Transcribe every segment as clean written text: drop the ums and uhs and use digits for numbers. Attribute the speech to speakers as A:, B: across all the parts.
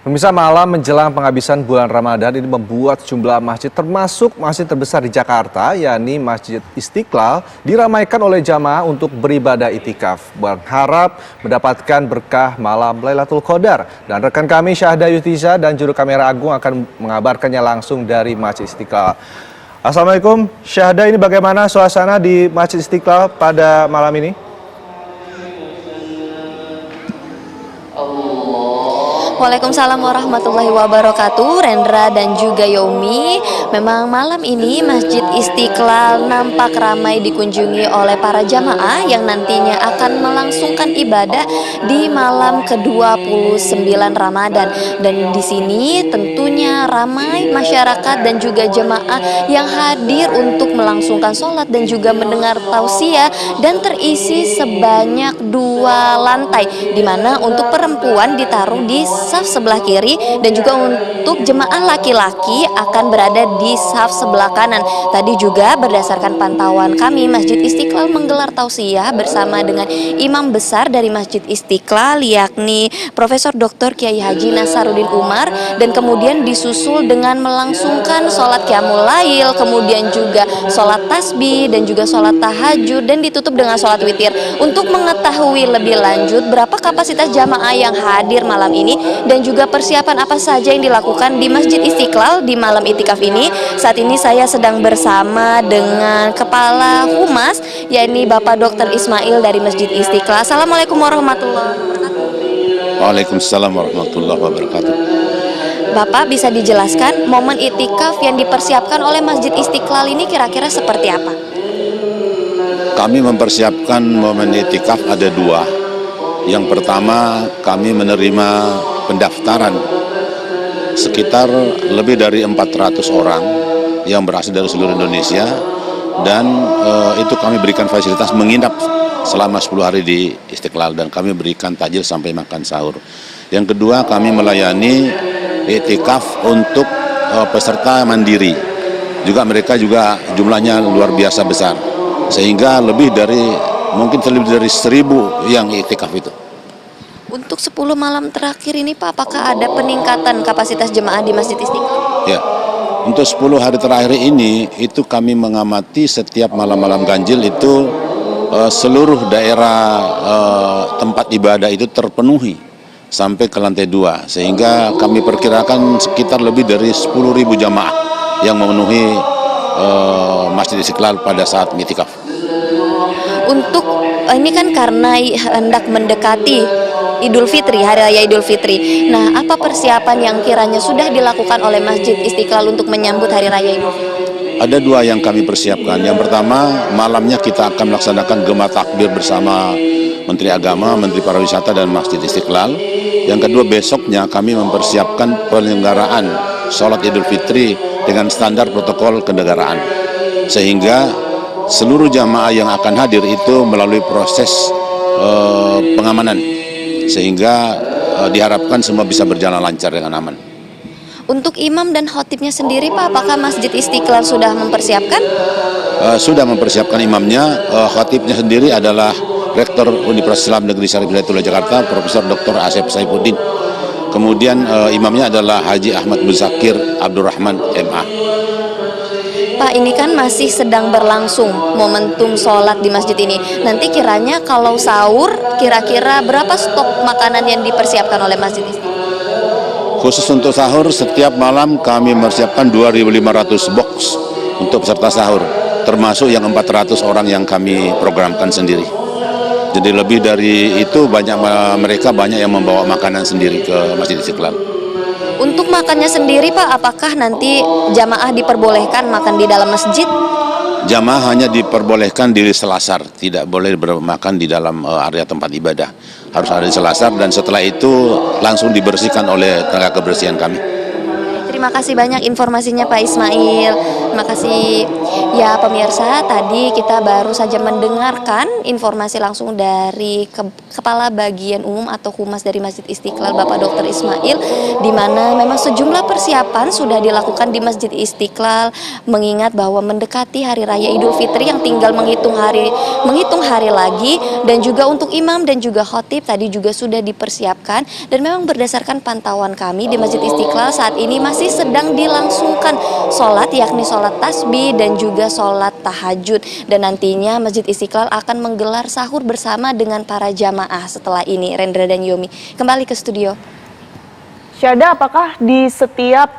A: Pemirsa, malam menjelang penghabisan bulan Ramadan ini membuat jumlah masjid termasuk masjid terbesar di Jakarta, yakni Masjid Istiqlal, diramaikan oleh jamaah untuk beribadah itikaf. Berharap mendapatkan berkah malam Lailatul Qadar. Dan rekan kami Syahda Yutiza dan juru kamera Agung akan mengabarkannya langsung dari Masjid Istiqlal. Assalamualaikum Syahda, ini bagaimana suasana di Masjid Istiqlal pada malam ini?
B: Waalaikumsalam warahmatullahi wabarakatuh, Rendra dan juga Yomi. Memang malam ini Masjid Istiqlal nampak ramai dikunjungi oleh para jamaah yang nantinya akan melangsungkan ibadah di malam ke-29 Ramadan. Dan di sini tentunya ramai masyarakat dan juga jamaah yang hadir untuk melangsungkan sholat dan juga mendengar tausiah, dan terisi sebanyak 2 lantai, di mana untuk perempuan ditaruh di saf sebelah kiri dan juga untuk jemaah laki-laki akan berada di saf sebelah kanan. Tadi juga berdasarkan pantauan kami, Masjid Istiqlal menggelar tausiah bersama dengan imam besar dari Masjid Istiqlal, yakni Profesor Dr. Kiai Haji Nasaruddin Umar, dan kemudian disusul dengan melangsungkan sholat qiyamul lail, kemudian juga sholat tasbih dan juga sholat tahajud, dan ditutup dengan sholat witir. Untuk mengetahui lebih lanjut berapa kapasitas jamaah yang hadir malam ini dan juga persiapan apa saja yang dilakukan di Masjid Istiqlal di malam itikaf ini, saat ini saya sedang bersama dengan Kepala Humas, yakni Bapak Dr. Ismail dari Masjid Istiqlal. Assalamualaikum warahmatullahi wabarakatuh.
C: Waalaikumsalam warahmatullahi wabarakatuh.
B: Bapak bisa dijelaskan momen itikaf yang dipersiapkan oleh Masjid Istiqlal ini kira-kira seperti apa?
C: Kami mempersiapkan momen itikaf ada 2. Yang pertama, kami menerima pendaftaran sekitar lebih dari 400 orang yang berasal dari seluruh Indonesia, dan itu kami berikan fasilitas menginap selama 10 hari di Istiqlal, dan kami berikan takjil sampai makan sahur. Yang kedua, kami melayani itikaf untuk peserta mandiri. Juga mereka juga jumlahnya luar biasa besar, sehingga mungkin lebih dari 1.000 yang itikaf itu.
B: Untuk 10 malam terakhir ini Pak, apakah ada peningkatan kapasitas jemaah di Masjid Istiqlal?
C: Ya, untuk 10 hari terakhir ini itu kami mengamati setiap malam-malam ganjil itu seluruh daerah tempat ibadah itu terpenuhi sampai ke lantai 2, sehingga kami perkirakan sekitar lebih dari 10.000 jamaah yang memenuhi Masjid Istiqlal pada saat itikaf.
B: Untuk ini kan karena hendak mendekati Idul Fitri, Hari Raya Idul Fitri. Nah, apa persiapan yang kiranya sudah dilakukan oleh Masjid Istiqlal untuk menyambut Hari Raya Idul Fitri?
C: Ada 2 yang kami persiapkan. Yang pertama, malamnya kita akan melaksanakan gema takbir bersama Menteri Agama, Menteri Pariwisata, dan Masjid Istiqlal. Yang kedua, besoknya kami mempersiapkan penyelenggaraan sholat Idul Fitri dengan standar protokol kenegaraan, sehingga seluruh jamaah yang akan hadir itu melalui proses pengamanan, sehingga diharapkan semua bisa berjalan lancar dengan aman.
B: Untuk imam dan khotibnya sendiri Pak, apakah Masjid Istiqlal sudah mempersiapkan?
C: Sudah mempersiapkan imamnya. Khotibnya sendiri adalah Rektor Universitas Islam Negeri Syarif Hidayatullah Jakarta, Profesor Dr. Asep Saifuddin. Kemudian imamnya adalah Haji Ahmad Muzakir Abdurrahman MA.
B: Pak, ini kan masih sedang berlangsung momentum sholat di masjid ini. Nanti kiranya kalau sahur, kira-kira berapa stok makanan yang dipersiapkan oleh Masjid Istiqlal?
C: Khusus untuk sahur, setiap malam kami mempersiapkan 2.500 box untuk peserta sahur, termasuk yang 400 orang yang kami programkan sendiri. Jadi lebih dari itu, mereka banyak yang membawa makanan sendiri ke Masjid Istiqlal.
B: Untuk makannya sendiri Pak, apakah nanti jamaah diperbolehkan makan di dalam masjid?
C: Jamaah hanya diperbolehkan di selasar, tidak boleh bermakan di dalam area tempat ibadah. Harus ada di selasar, dan setelah itu langsung dibersihkan oleh tenaga kebersihan kami.
B: Terima kasih banyak informasinya Pak Ismail. Makasih ya pemirsa, tadi kita baru saja mendengarkan informasi langsung dari Kepala Bagian Umum atau Humas dari Masjid Istiqlal Bapak Dr. Ismail, di mana memang sejumlah persiapan sudah dilakukan di Masjid Istiqlal mengingat bahwa mendekati Hari Raya Idul Fitri yang tinggal menghitung hari lagi, dan juga untuk imam dan juga khotib tadi juga sudah dipersiapkan. Dan memang berdasarkan pantauan kami di Masjid Istiqlal saat ini masih sedang dilangsungkan sholat, yakni sholat tasbih dan juga sholat tahajud, dan nantinya Masjid Istiqlal akan menggelar sahur bersama dengan para jamaah setelah ini. Rendra dan Yomi, kembali ke studio.
D: Syahda, apakah di setiap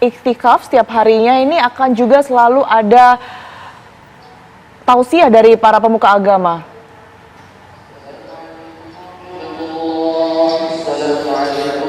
D: iktikaf setiap harinya ini akan juga selalu ada tausiah dari para pemuka agama?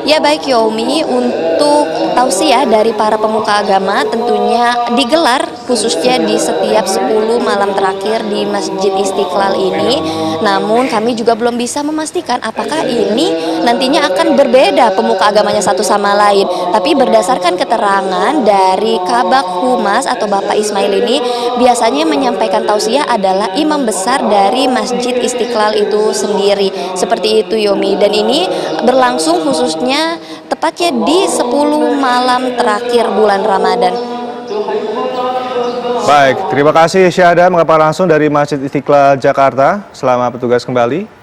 B: Ya baik Yomi, untuk tausiah dari para pemuka agama tentunya digelar khususnya di setiap 10 malam terakhir di Masjid Istiqlal ini. Namun kami juga belum bisa memastikan apakah ini nantinya akan berbeda pemuka agamanya satu sama lain. Tapi berdasarkan keterangan dari Kabak Humas atau Bapak Ismail ini, biasanya menyampaikan tausiah adalah imam besar dari Masjid Istiqlal itu sendiri. Seperti itu Yomi, dan ini berlangsung khususnya tepatnya di 10 malam terakhir bulan Ramadan.
A: Baik, terima kasih Syahda mengapa langsung dari Masjid Istiqlal Jakarta. Selamat bertugas kembali.